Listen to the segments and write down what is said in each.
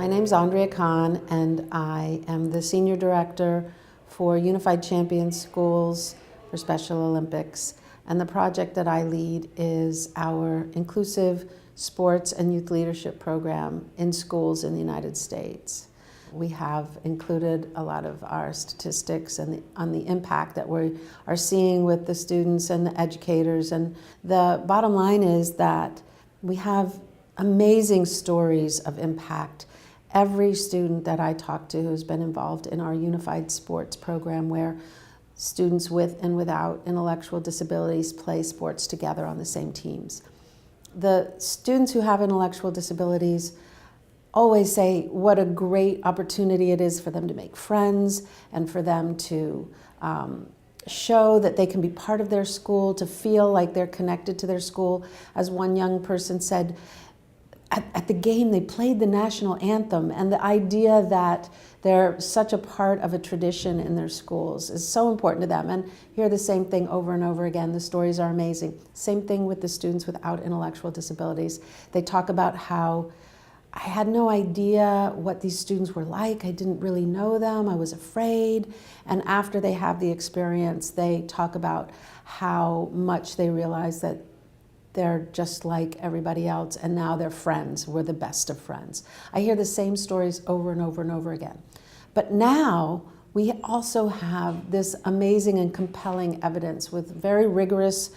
My name's Andrea Cahn, and I am the Senior Director for Unified Champion Schools for Special Olympics. And the project that I lead is our inclusive sports and youth leadership program in schools in the United States. We have included a lot of our statistics on the impact that we are seeing with the students and the educators. And the bottom line is that we have amazing stories of impact. Every student that I talk to who's been involved in our unified sports program, where students with and without intellectual disabilities play sports together on the same teams. The students who have intellectual disabilities always say what a great opportunity it is for them to make friends and for them to show that they can be part of their school, to feel like they're connected to their school. As one young person said, at the game they played the national anthem, and the idea that they're such a part of a tradition in their schools is so important to them. And hear the same thing over and over again. The stories are amazing. Same thing with the students without intellectual disabilities. They talk about how I had no idea what these students were like. I didn't really know them. I was afraid. And after they have the experience, they talk about how much they realize that they're just like everybody else, and now they're friends. We're the best of friends. I hear the same stories over and over and over again. But now we also have this amazing and compelling evidence with very rigorous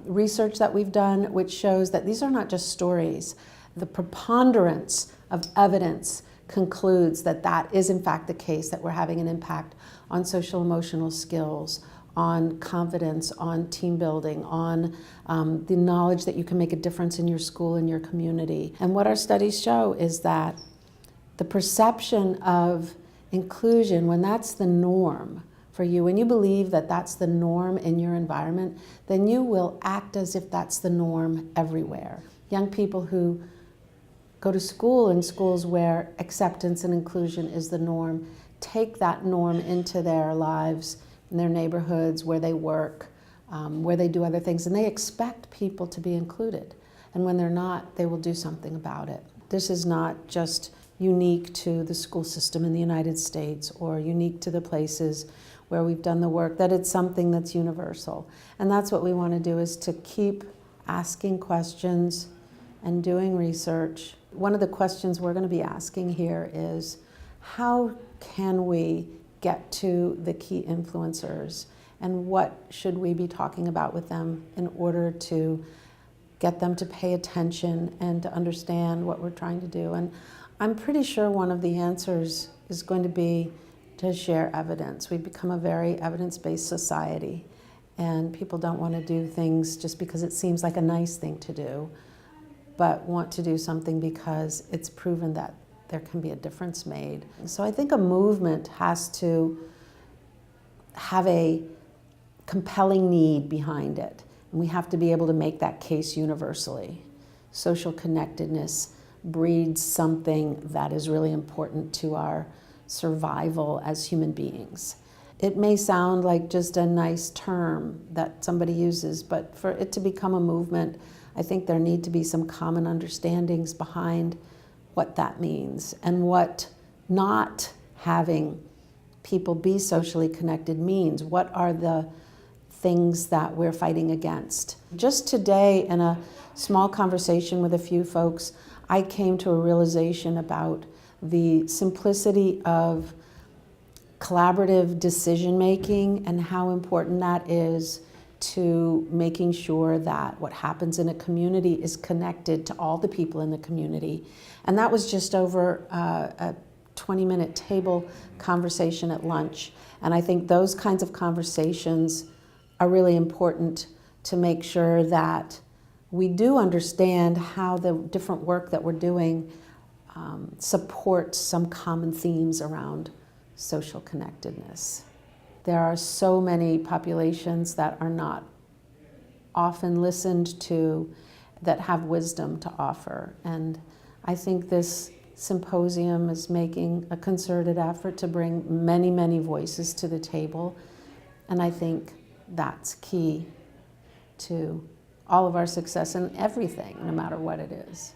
research that we've done, which shows that these are not just stories. The preponderance of evidence concludes that that is in fact the case, that we're having an impact on social emotional skills, on confidence, on team building, on the knowledge that you can make a difference in your school and your community. And what our studies show is that the perception of inclusion, when that's the norm for you, when you believe that that's the norm in your environment, then you will act as if that's the norm everywhere. Young people who go to school in schools where acceptance and inclusion is the norm take that norm into their lives, in their neighborhoods, where they work, where they do other things, and they expect people to be included. And when they're not, they will do something about it. This is not just unique to the school system in the United States or unique to the places where we've done the work, that it's something that's universal. And that's what we want to do, is to keep asking questions and doing research. One of the questions we're going to be asking here is, how can we get to the key influencers, and what should we be talking about with them in order to get them to pay attention and to understand what we're trying to do? And I'm pretty sure one of the answers is going to be to share evidence. We've become a very evidence-based society, and people don't want to do things just because it seems like a nice thing to do, but want to do something because it's proven that there can be a difference made. So I think a movement has to have a compelling need behind it. And we have to be able to make that case universally. Social connectedness breeds something that is really important to our survival as human beings. It may sound like just a nice term that somebody uses, but for it to become a movement, I think there need to be some common understandings behind what that means, and what not having people be socially connected means. What are the things that we're fighting against? Just today, in a small conversation with a few folks, I came to a realization about the simplicity of collaborative decision-making and how important that is to making sure that what happens in a community is connected to all the people in the community. And that was just over a 20-minute table conversation at lunch. And I think those kinds of conversations are really important to make sure that we do understand how the different work that we're doing supports some common themes around social connectedness. There are so many populations that are not often listened to, that have wisdom to offer. And I think this symposium is making a concerted effort to bring many, many voices to the table. And I think that's key to all of our success in everything, no matter what it is.